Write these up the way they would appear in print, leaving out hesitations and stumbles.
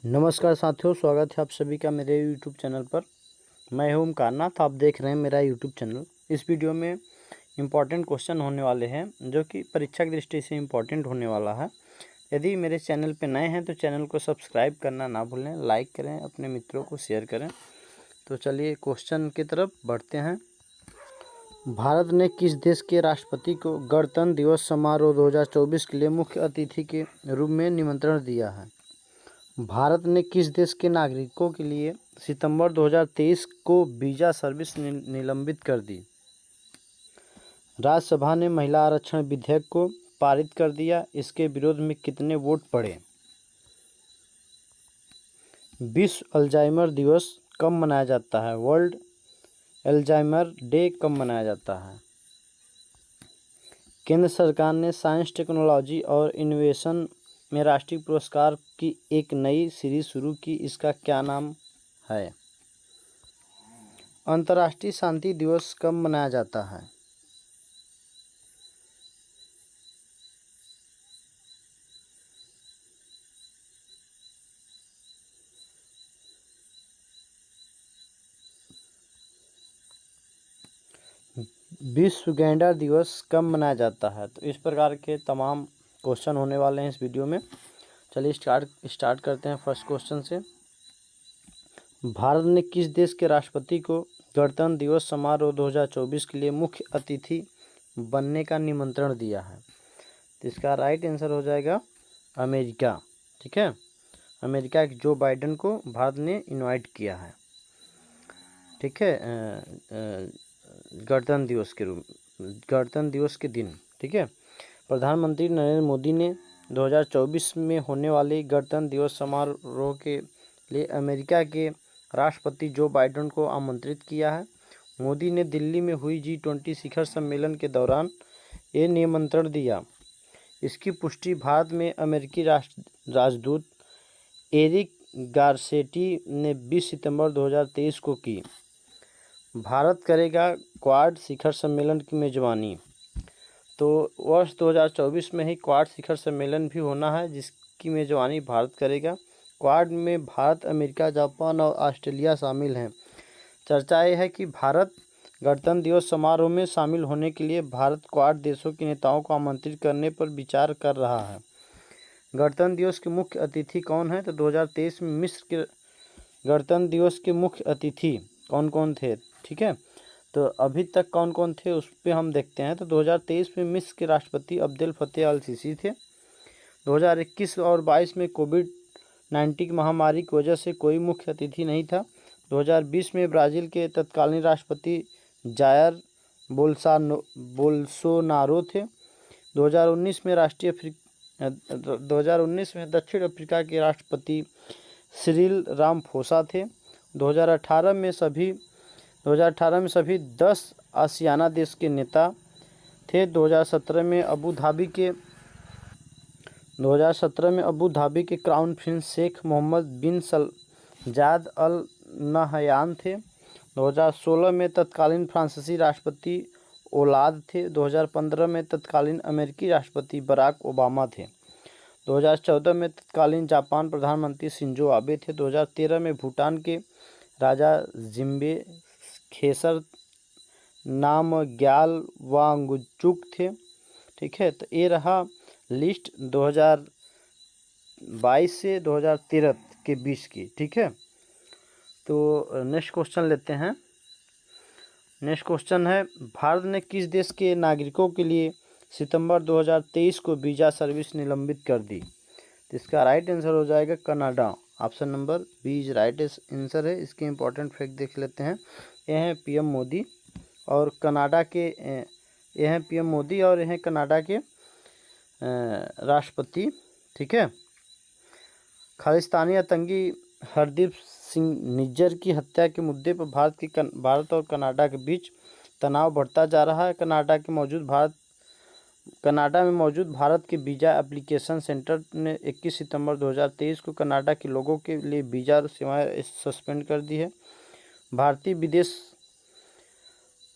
नमस्कार साथियों, स्वागत है आप सभी का मेरे YouTube चैनल पर। मैं हूं ओमकारनाथ, आप देख रहे हैं मेरा YouTube चैनल। इस वीडियो में इम्पॉर्टेंट क्वेश्चन होने वाले हैं जो कि परीक्षा की दृष्टि से इम्पॉर्टेंट होने वाला है। यदि मेरे चैनल पर नए हैं तो चैनल को सब्सक्राइब करना ना भूलें, लाइक करें, अपने मित्रों को शेयर करें। तो चलिए क्वेश्चन की तरफ बढ़ते हैं। भारत ने किस देश के राष्ट्रपति को गणतंत्र दिवस समारोह 2024 के लिए मुख्य अतिथि के रूप में निमंत्रण दिया है? भारत ने किस देश के नागरिकों के लिए सितंबर 2023 को वीज़ा सर्विस निलंबित कर दी? राज्यसभा ने महिला आरक्षण विधेयक को पारित कर दिया। इसके विरोध में कितने वोट पड़े? विश्व अल्जाइमर दिवस कब मनाया जाता है? वर्ल्ड अल्जाइमर डे कब मनाया जाता है? केंद्र सरकार ने साइंस, टेक्नोलॉजी और इनोवेशन में राष्ट्रीय पुरस्कार की एक नई सीरीज शुरू की। इसका क्या नाम है? अंतर्राष्ट्रीय शांति दिवस कब मनाया जाता है? विश्व गैंडा दिवस कब मनाया जाता है? तो इस प्रकार के तमाम क्वेश्चन होने वाले हैं इस वीडियो में। चलिए स्टार्ट करते हैं फर्स्ट क्वेश्चन से। भारत ने किस देश के राष्ट्रपति को गणतंत्र दिवस समारोह 2024 के लिए मुख्य अतिथि बनने का निमंत्रण दिया है? तो इसका राइट आंसर हो जाएगा अमेरिका। ठीक है, अमेरिका के जो बाइडेन को भारत ने इनवाइट किया है। ठीक है, गणतंत्र दिवस के दिन। ठीक है, प्रधानमंत्री नरेंद्र मोदी ने 2024 में होने वाले गणतंत्र दिवस समारोह के लिए अमेरिका के राष्ट्रपति जो बाइडेन को आमंत्रित किया है। मोदी ने दिल्ली में हुई G20 शिखर सम्मेलन के दौरान ये निमंत्रण दिया। इसकी पुष्टि भारत में अमेरिकी राजदूत एरिक गारसेटी ने 20 सितंबर 2023 को की। भारत करेगा क्वाड शिखर सम्मेलन की मेजबानी। तो वर्ष 2024 में ही क्वाड शिखर सम्मेलन भी होना है जिसकी मेजबानी भारत करेगा। क्वाड में भारत, अमेरिका, जापान और ऑस्ट्रेलिया शामिल हैं। चर्चा यह है कि भारत गणतंत्र दिवस समारोह में शामिल होने के लिए भारत क्वाड देशों के नेताओं को आमंत्रित करने पर विचार कर रहा है। गणतंत्र दिवस के मुख्य अतिथि कौन है? तो 2023 में मिस्र के गणतंत्र दिवस के मुख्य अतिथि कौन कौन थे? ठीक है, तो अभी तक कौन कौन थे उस पर हम देखते हैं। तो 2023 में मिस्र के राष्ट्रपति अब्देल फतेह अल सीसी थे। 2021 और 22 में कोविड-19 की महामारी की वजह से कोई मुख्य अतिथि नहीं था। 2020 में ब्राज़ील के तत्कालीन राष्ट्रपति जायर बोल्सोनारो थे। 2019 में दक्षिण अफ्रीका के राष्ट्रपति सिरिल रामाफोसा थे। 2018 में सभी 10 आसियाना देश के नेता थे। 2017 में अबू धाबी के क्राउन प्रिंस शेख मोहम्मद बिन जायद अल नहयान थे। 2016 में तत्कालीन फ्रांसीसी राष्ट्रपति ओलाद थे। 2015 में तत्कालीन अमेरिकी राष्ट्रपति बराक ओबामा थे। 2014 में तत्कालीन जापान प्रधानमंत्री शिंजो आबे थे। 2013 में भूटान के राजा जिम्बे खेसर नामग्याल वांगचुक थे। ठीक है, तो ये रहा लिस्ट 2022 से 2013 के बीच की। ठीक है, तो नेक्स्ट क्वेश्चन लेते हैं। नेक्स्ट क्वेश्चन है, भारत ने किस देश के नागरिकों के लिए सितंबर 2023 को वीज़ा सर्विस निलंबित कर दी? तो इसका राइट आंसर हो जाएगा Canada. Option number B is right answer है। इसके इंपॉर्टेंट फैक्ट देख लेते हैं। ये हैं पीएम मोदी और कनाडा के राष्ट्रपति। ठीक है, खालिस्तानी आतंकी हरदीप सिंह निज्जर की हत्या के मुद्दे पर भारत और कनाडा के बीच तनाव बढ़ता जा रहा है। कनाडा में मौजूद भारत के वीज़ा एप्लीकेशन सेंटर ने 21 सितंबर 2023 को कनाडा के लोगों के लिए वीज़ा सेवाएं सस्पेंड कर दी है। भारतीय विदेश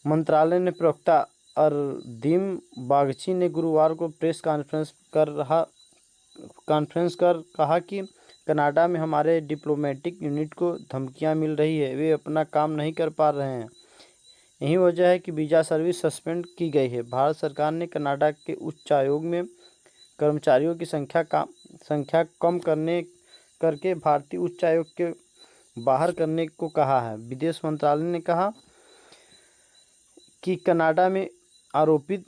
मंत्रालय ने प्रवक्ता अरदीम बागची ने गुरुवार को प्रेस कॉन्फ्रेंस कर कहा कि कनाडा में हमारे डिप्लोमेटिक यूनिट को धमकियां मिल रही है, वे अपना काम नहीं कर पा रहे हैं। यही वजह है कि वीज़ा सर्विस सस्पेंड की गई है। भारत सरकार ने कनाडा के उच्चायोग में कर्मचारियों की संख्या कम करके भारतीय उच्चायोग के बाहर करने को कहा है। विदेश मंत्रालय ने कहा कि कनाडा में आरोपित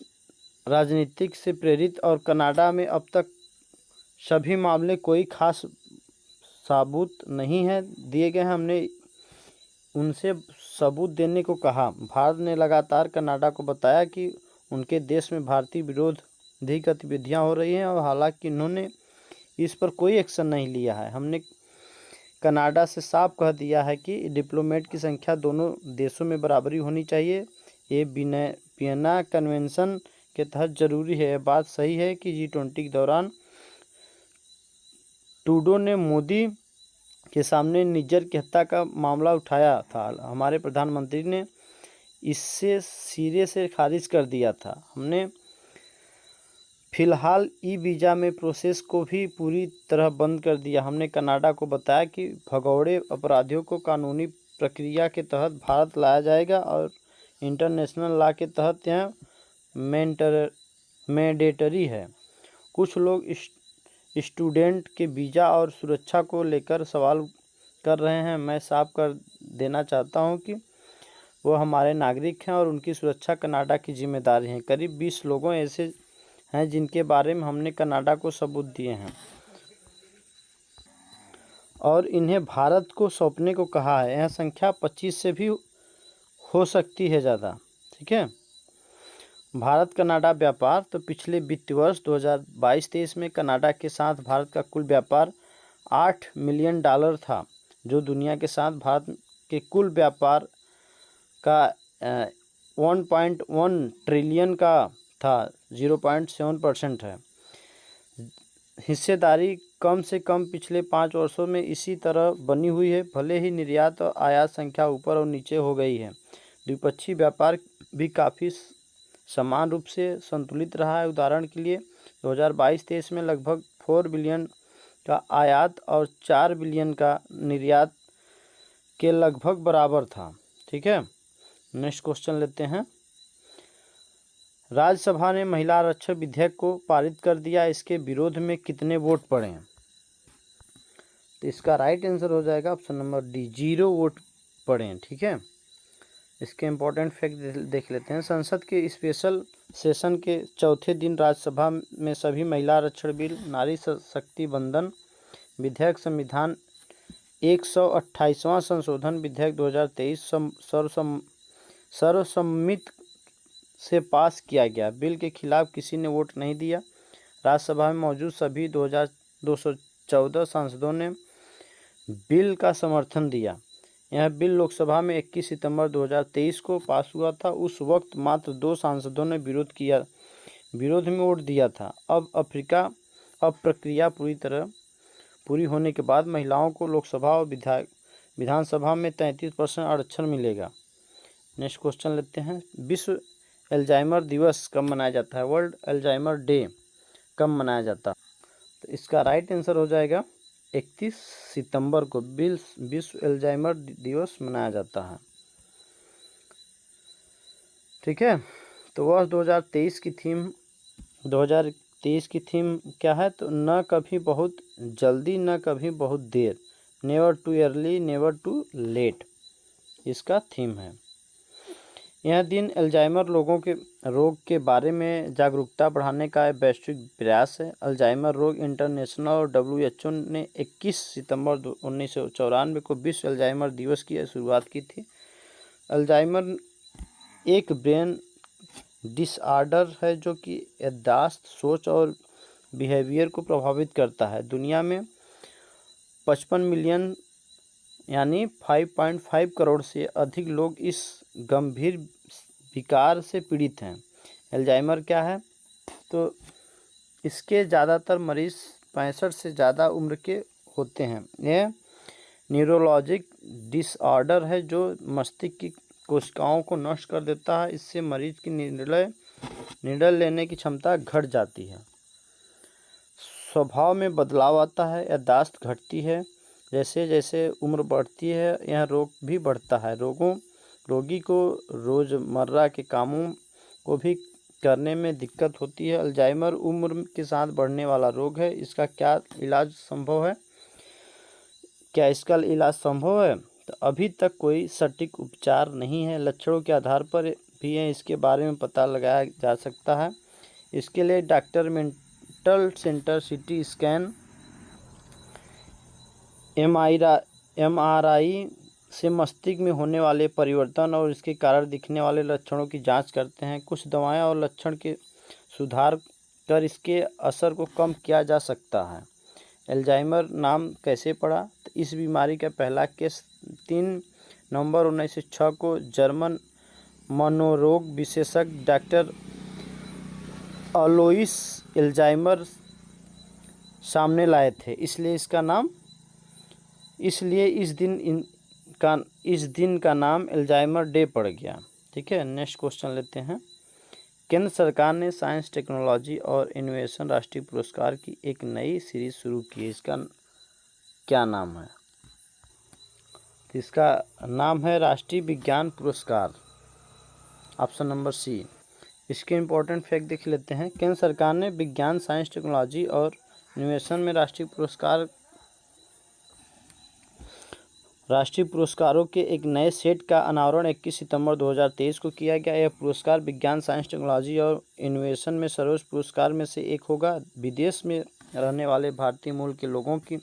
राजनीतिक से प्रेरित और कनाडा में अब तक सभी मामले कोई खास सबूत नहीं है दिए गए हैं। हमने उनसे सबूत देने को कहा। भारत ने लगातार कनाडा को बताया कि उनके देश में भारतीय विरोधी गतिविधियां हो रही हैं और हालांकि उन्होंने इस पर कोई एक्शन नहीं लिया है। हमने कनाडा से साफ कह दिया है कि डिप्लोमेट की संख्या दोनों देशों में बराबरी होनी चाहिए। ये वियना कन्वेंशन के तहत जरूरी है। यह बात सही है कि G20 के दौरान ट्रूडो ने मोदी के सामने निज्जर की हत्या का मामला उठाया था। हमारे प्रधानमंत्री ने इससे सिरे से खारिज कर दिया था। हमने फिलहाल ई वीज़ा में प्रोसेस को भी पूरी तरह बंद कर दिया। हमने कनाडा को बताया कि भगोड़े अपराधियों को कानूनी प्रक्रिया के तहत भारत लाया जाएगा और इंटरनेशनल लॉ के तहत यह मैंडेटरी है। कुछ लोग स्टूडेंट के वीज़ा और सुरक्षा को लेकर सवाल कर रहे हैं। मैं साफ कर देना चाहता हूं कि वो हमारे नागरिक हैं और उनकी सुरक्षा कनाडा की जिम्मेदारी है। करीब 20 लोगों ऐसे हैं जिनके बारे में हमने कनाडा को सबूत दिए हैं और इन्हें भारत को सौंपने को कहा है। यह संख्या 25 से भी हो सकती है ज़्यादा। ठीक है। भारत कनाडा व्यापार। तो पिछले वित्त वर्ष 2022-23 में कनाडा के साथ भारत का कुल व्यापार $8 मिलियन था, जो दुनिया के साथ भारत के कुल व्यापार का 1.1 ट्रिलियन का था, 0.7% है। हिस्सेदारी कम से कम पिछले 5 वर्षों में इसी तरह बनी हुई है। भले ही निर्यात और आयात संख्या ऊपर और नीचे हो गई है, द्विपक्षीय व्यापार भी काफ़ी समान रूप से संतुलित रहा है। उदाहरण के लिए 2022-23 में लगभग 4 बिलियन का आयात और 4 बिलियन का निर्यात के लगभग बराबर था। ठीक है। नेक्स्ट क्वेश्चन लेते हैं। राज्यसभा ने महिला आरक्षण विधेयक को पारित कर दिया। इसके विरोध में कितने वोट पड़े? तो इसका राइट आंसर हो जाएगा ऑप्शन नंबर डी, 0 वोट पड़े। ठीक है। इसके इम्पोर्टेंट फैक्ट देख लेते हैं। संसद के स्पेशल सेशन के चौथे दिन राज्यसभा में सभी महिला आरक्षण बिल, नारी शक्ति बंधन विधेयक, संविधान 128वां संशोधन विधेयक 2023 सर्वसम्मति से पास किया गया। बिल के खिलाफ किसी ने वोट नहीं दिया। राज्यसभा में मौजूद सभी 214 सांसदों ने बिल का समर्थन दिया। यह बिल लोकसभा में 21 सितंबर 2023 को पास हुआ था। उस वक्त मात्र 2 सांसदों ने विरोध में वोट दिया था। अब प्रक्रिया पूरी होने के बाद महिलाओं को लोकसभा और विधानसभा में 33% आरक्षण मिलेगा। नेक्स्ट क्वेश्चन लेते हैं। विश्व अल्जाइमर दिवस कब मनाया जाता है? वर्ल्ड अल्जाइमर डे कब मनाया जाता है? तो इसका राइट आंसर हो जाएगा 31 सितंबर को विश्व अल्जाइमर दिवस मनाया जाता है। ठीक है। तो वर्ष 2023 की थीम क्या है? तो न कभी बहुत जल्दी न कभी बहुत देर, never too early never too late, इसका थीम है। यह दिन अल्जाइमर रोग के बारे में जागरूकता बढ़ाने का एक वैश्विक प्रयास है। अल्जाइमर रोग इंटरनेशनल और WHO ने 21 सितंबर 1994 को विश्व अल्जाइमर दिवस की शुरुआत की थी। अल्जाइमर एक ब्रेन डिसऑर्डर है जो कि याददाश्त, सोच और बिहेवियर को प्रभावित करता है। दुनिया में 55 मिलियन यानी 5.5 करोड़ से अधिक लोग इस गंभीर विकार से पीड़ित हैं। अल्जाइमर क्या है? तो इसके ज़्यादातर मरीज 65 से ज़्यादा उम्र के होते हैं। यह न्यूरोलॉजिक डिसऑर्डर है जो मस्तिष्क की कोशिकाओं को नष्ट कर देता है। इससे मरीज की निर्णय लेने की क्षमता घट जाती है। स्वभाव में बदलाव आता है, याददाश्त घटती है। जैसे जैसे उम्र बढ़ती है यह रोग भी बढ़ता है। रोगी को रोज़मर्रा के कामों को भी करने में दिक्कत होती है। अल्जाइमर उम्र के साथ बढ़ने वाला रोग है। इसका क्या इलाज संभव है? क्या इसका इलाज संभव है? तो अभी तक कोई सटीक उपचार नहीं है। लक्षणों के आधार पर भी इसके बारे में पता लगाया जा सकता है। इसके लिए doctor mental centre CT scan MRI से मस्तिष्क में होने वाले परिवर्तन और इसके कारण दिखने वाले लक्षणों की जांच करते हैं। कुछ दवाएं और लक्षण के सुधार कर इसके असर को कम किया जा सकता है। अल्जाइमर नाम कैसे पड़ा? तो इस बीमारी का पहला केस 3 नवंबर 1906 को जर्मन मनोरोग विशेषज्ञ डॉक्टर अलोइस अल्जाइमर सामने लाए थे। इसलिए इस दिन का नाम अल्जाइमर डे पड़ गया। ठीक है, नेक्स्ट क्वेश्चन लेते हैं। केंद्र सरकार ने साइंस, टेक्नोलॉजी और इनोवेशन राष्ट्रीय पुरस्कार की एक नई सीरीज शुरू की है। इसका क्या नाम है? इसका नाम है राष्ट्रीय विज्ञान पुरस्कार, ऑप्शन नंबर सी। इसके इम्पोर्टेंट फैक्ट देख लेते हैं। केंद्र सरकार ने विज्ञान, साइंस, टेक्नोलॉजी और इनोवेशन में राष्ट्रीय पुरस्कारों के एक नए सेट का अनावरण 21 सितंबर 2023 को किया गया। यह पुरस्कार विज्ञान, साइंस, टेक्नोलॉजी और इनोवेशन में सर्वोच्च पुरस्कार में से एक होगा। विदेश में रहने वाले भारतीय मूल के लोगों की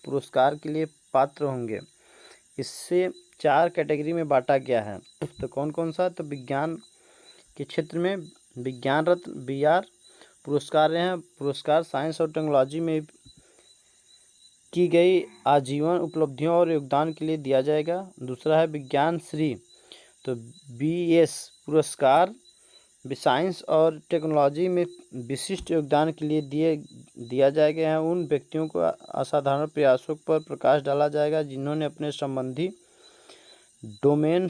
पुरस्कार के लिए पात्र होंगे। इससे 4 कैटेगरी में बांटा गया है। तो कौन कौन सा? तो विज्ञान के क्षेत्र में विज्ञान रत्न BR पुरस्कार हैं। पुरस्कार साइंस और टेक्नोलॉजी में की गई आजीवन उपलब्धियों और योगदान के लिए दिया जाएगा। दूसरा है विज्ञान श्री, तो BS पुरस्कार साइंस और टेक्नोलॉजी में विशिष्ट योगदान के लिए दिया जाएगा। है उन व्यक्तियों को असाधारण प्रयासों पर प्रकाश डाला जाएगा जिन्होंने अपने संबंधी डोमेन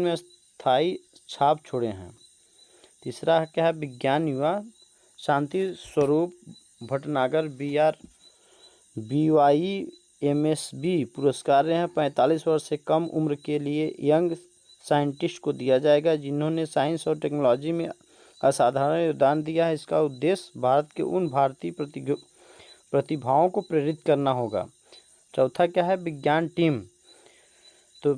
में स्थायी छाप छोड़े हैं। तीसरा क्या है? विज्ञान युवा शांति स्वरूप भटनागर BYMSB पुरस्कार हैं। 45 वर्ष से कम उम्र के लिए यंग साइंटिस्ट को दिया जाएगा जिन्होंने साइंस और टेक्नोलॉजी में असाधारण योगदान दिया है। इसका उद्देश्य भारत के उन भारतीय प्रतिभाओं को प्रेरित करना होगा। चौथा क्या है? विज्ञान टीम, तो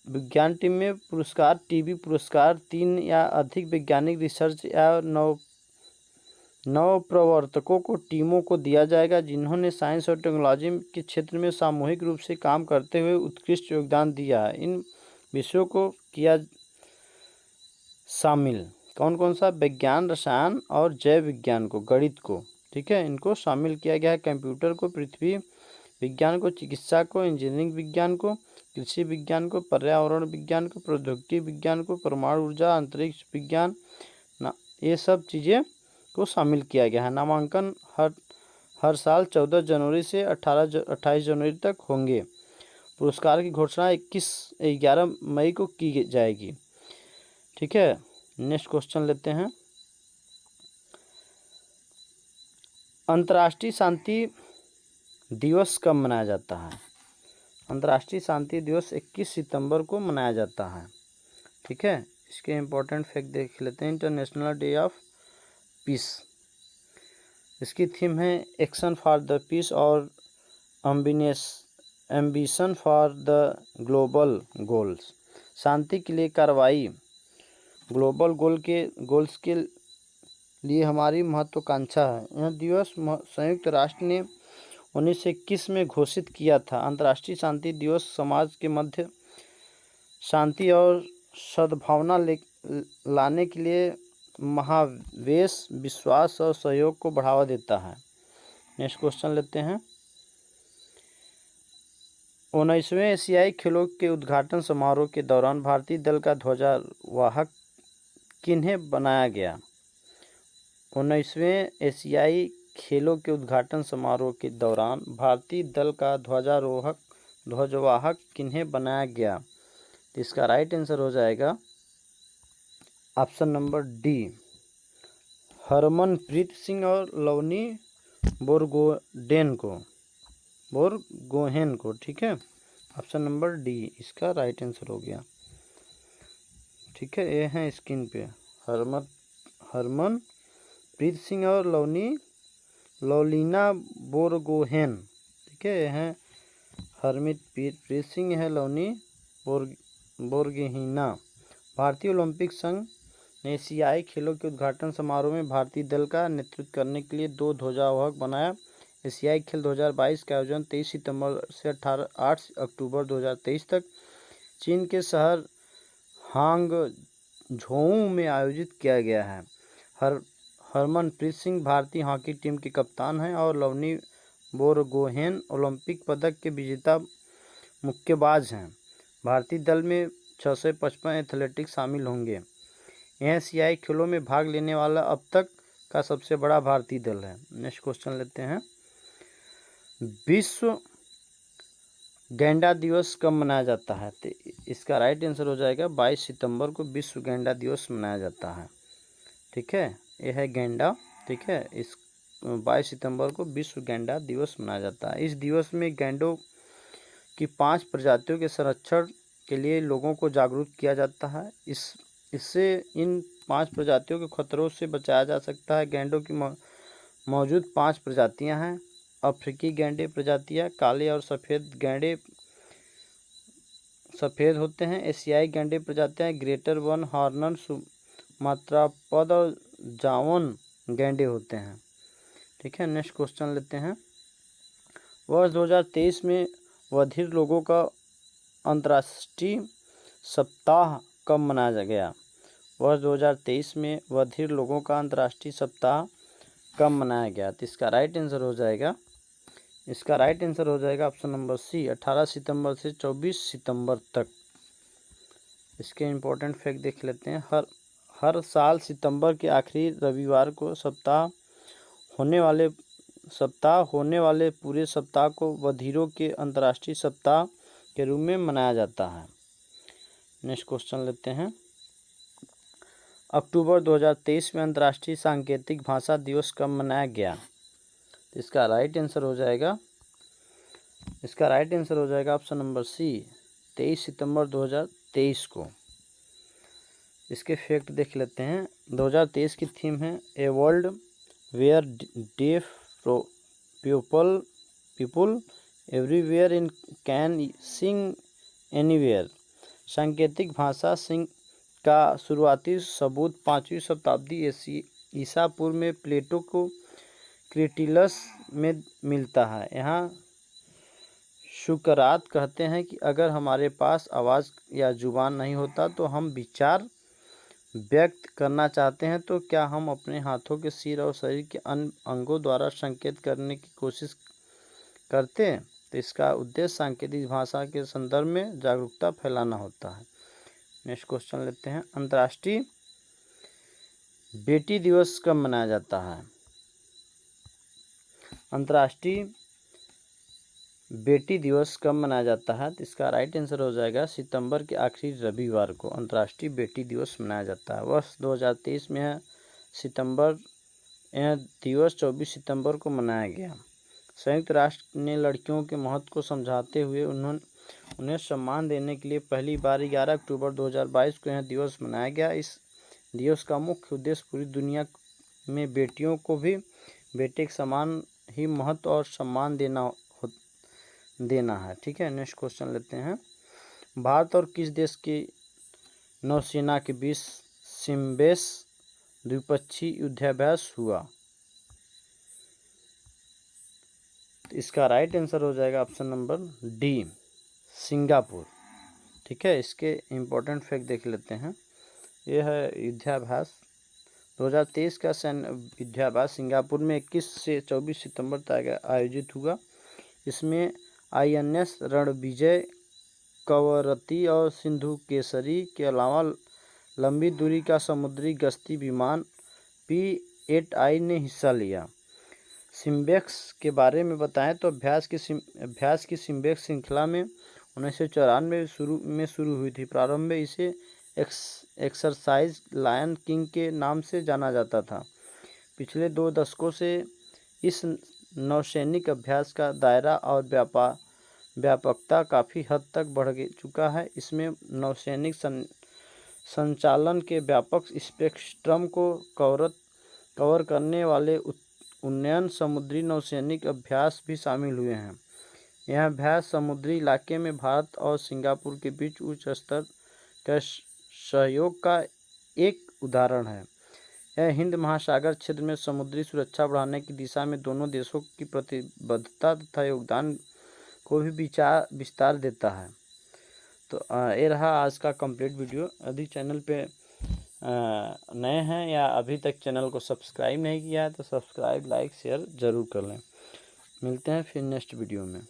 विज्ञान टीम में पुरस्कार TB पुरस्कार 3 या अधिक वैज्ञानिक रिसर्च या नवप्रवर्तकों को टीमों को दिया जाएगा जिन्होंने साइंस और टेक्नोलॉजी के क्षेत्र में सामूहिक रूप से काम करते हुए उत्कृष्ट योगदान दिया है। इन विषयों को किया शामिल कौन कौन सा? विज्ञान, रसायन और जैव विज्ञान को, गणित को, ठीक है, इनको शामिल किया गया है। कंप्यूटर को, पृथ्वी विज्ञान को, चिकित्सा को, इंजीनियरिंग विज्ञान को, कृषि विज्ञान को, पर्यावरण विज्ञान को, प्रौद्योगिकी विज्ञान को, परमाणु ऊर्जा, अंतरिक्ष विज्ञान, ये सब चीज़ें को शामिल किया गया है। नामांकन हर साल 14 जनवरी से 28 जनवरी तक होंगे। पुरस्कार की घोषणा 11 मई को की जाएगी। ठीक है, नेक्स्ट क्वेश्चन लेते हैं। अंतर्राष्ट्रीय शांति दिवस कब मनाया जाता है? अंतर्राष्ट्रीय शांति दिवस 21 सितंबर को मनाया जाता है। ठीक है, इसके इम्पोर्टेंट फैक्ट देख लेते हैं। इंटरनेशनल डे ऑफ पीस, इसकी थीम है एक्शन फॉर द पीस और ambition for the global goals, शांति के लिए कार्रवाई, ग्लोबल गोल्स के लिए हमारी महत्वाकांक्षा है। यह दिवस संयुक्त राष्ट्र ने 1921 में घोषित किया था। अंतर्राष्ट्रीय शांति दिवस समाज के मध्य शांति और सद्भावना लाने के लिए महावेश, विश्वास और सहयोग को बढ़ावा देता है। नेक्स्ट क्वेश्चन लेते हैं। 19वें एशियाई खेलों के उद्घाटन समारोह के दौरान भारतीय दल का ध्वजावाहक किन्हें बनाया गया? 19वें एशियाई खेलों के उद्घाटन समारोह के दौरान भारतीय दल का ध्वजवाहक किन्हें बनाया गया? इसका राइट आंसर हो जाएगा option number D, Harmanpreet Singh और लवनी बोरगोहेन को, ठीक है। ऑप्शन नंबर डी इसका राइट आंसर हो गया, ठीक है। ये हैं स्क्रीन पे हरमनप्रीत सिंह और लवलीना बोरगोहेन, ठीक है। ये हैं हरमनप्रीत सिंह है लवनी बोरगोहेना। भारतीय ओलंपिक संघ ने एशियाई खेलों के उद्घाटन समारोह में भारतीय दल का नेतृत्व करने के लिए 2 ध्वजारोहक बनाया। एशियाई खेल 2022 का आयोजन 23 सितंबर से 8 अक्टूबर 2023 तक चीन के शहर हांगझोऊ में आयोजित किया गया है। हरमनप्रीत सिंह भारतीय हॉकी टीम के कप्तान हैं और लवनी बोरगोहेन ओलंपिक पदक के विजेता मुक्केबाज हैं। भारतीय दल में 655 एथलीट शामिल होंगे। यह एशियाई खेलों में भाग लेने वाला अब तक का सबसे बड़ा भारतीय दल है। नेक्स्ट क्वेश्चन लेते हैं। विश्व गैंडा दिवस कब मनाया जाता है? तो इसका राइट आंसर हो जाएगा 22 सितंबर को विश्व गैंडा दिवस मनाया जाता है, ठीक है। यह है गैंडा, ठीक है। इस 22 सितंबर को विश्व गैंडा दिवस मनाया जाता है। इस दिवस में गैंडों की 5 प्रजातियों के संरक्षण के लिए लोगों को जागरूक किया जाता है। इससे इन 5 प्रजातियों के खतरों से बचाया जा सकता है। गैंडों की मौजूद 5 प्रजातियां हैं। अफ्रीकी गैंडे प्रजातियां काले और सफ़ेद गैंडे सफ़ेद होते हैं। एशियाई गैंडे प्रजातियां ग्रेटर वन हॉर्नर सुमात्रापद और जावन गैंडे होते हैं, ठीक है। नेक्स्ट क्वेश्चन लेते हैं। वर्ष 2023 में बधिर लोगों का अंतर्राष्ट्रीय सप्ताह कब मनाया गया? वर्ष 2023 में बधिर लोगों का अंतर्राष्ट्रीय सप्ताह कब मनाया गया? तो इसका राइट आंसर हो जाएगा ऑप्शन नंबर सी 18 सितंबर से 24 सितंबर तक। इसके इम्पोर्टेंट फैक्ट देख लेते हैं। हर साल सितंबर के आखिरी रविवार को होने वाले पूरे सप्ताह को बधिरों के अंतर्राष्ट्रीय सप्ताह के रूप में मनाया जाता है। नेक्स्ट क्वेश्चन लेते हैं। अक्टूबर 2023 में अंतर्राष्ट्रीय सांकेतिक भाषा दिवस कब मनाया गया? तो इसका राइट आंसर हो जाएगा ऑप्शन नंबर सी 23 सितंबर 2023 को। इसके फैक्ट देख लेते हैं। 2023 की थीम है a world where deaf people everywhere in can sing anywhere. सांकेतिक भाषा सिंह का शुरुआती सबूत 5वीं शताब्दी ईसा पूर्व में प्लेटो को क्रिटिलस में मिलता है। यहाँ सुकरात कहते हैं कि अगर हमारे पास आवाज़ या जुबान नहीं होता तो हम विचार व्यक्त करना चाहते हैं तो क्या हम अपने हाथों के सिर और शरीर के अन्य अंगों द्वारा संकेत करने की कोशिश करते हैं? तो इसका उद्देश्य सांकेतिक भाषा के संदर्भ में जागरूकता फैलाना होता है। नेक्स्ट क्वेश्चन लेते हैं। अंतर्राष्ट्रीय बेटी दिवस कब मनाया जाता है? अंतर्राष्ट्रीय बेटी दिवस कब मनाया जाता है? तो इसका राइट आंसर हो जाएगा सितंबर के आखिरी रविवार को अंतर्राष्ट्रीय बेटी दिवस मनाया जाता है। वर्ष 2023 में यह दिवस 24 सितंबर को मनाया गया। संयुक्त राष्ट्र ने लड़कियों के महत्व को समझाते हुए उन्हें सम्मान देने के लिए पहली बार 11 अक्टूबर 2022 को यह दिवस मनाया गया। इस दिवस का मुख्य उद्देश्य पूरी दुनिया में बेटियों को भी बेटे के समान ही महत्व और सम्मान देना है, ठीक है। नेक्स्ट क्वेश्चन लेते हैं। भारत और किस देश की नौसेना के बीच सिम्बेस द्विपक्षीय युद्धाभ्यास हुआ? तो इसका राइट आंसर हो जाएगा ऑप्शन नंबर डी सिंगापुर, ठीक है। इसके इम्पोर्टेंट फैक्ट देख लेते हैं। यह है युद्धाभ्यास 2023 का सैन्य युद्धाभ्यास सिंगापुर में 21 से 24 सितंबर तक आयोजित हुआ। इसमें INS रणविजय, कवरत्ती और सिंधु केसरी के अलावा लंबी दूरी का समुद्री गश्ती विमान P-8I ने हिस्सा लिया। सिम्बेक्स के बारे में बताएं तो अभ्यास की सिम्बेक्स श्रृंखला में 1994 में शुरू हुई थी। प्रारंभ में इसे एक्सरसाइज लायन किंग के नाम से जाना जाता था। पिछले 2 दशकों से इस नौसैनिक अभ्यास का दायरा और व्यापकता काफ़ी हद तक बढ़ चुका है। इसमें नौसैनिक संचालन के व्यापक स्पेक्ट्रम को कवर करने वाले उन्नयन समुद्री नौसैनिक अभ्यास भी शामिल हुए हैं। यह अभ्यास समुद्री इलाके में भारत और सिंगापुर के बीच उच्च स्तर के सहयोग का एक उदाहरण है। यह हिंद महासागर क्षेत्र में समुद्री सुरक्षा बढ़ाने की दिशा में दोनों देशों की प्रतिबद्धता तथा योगदान को भी विस्तार देता है। तो ये रहा आज का कंप्लीट वीडियो। यदि चैनल पे नए हैं या अभी तक चैनल को सब्सक्राइब नहीं किया है तो सब्सक्राइब, लाइक, शेयर ज़रूर कर लें। मिलते हैं फिर नेक्स्ट वीडियो में।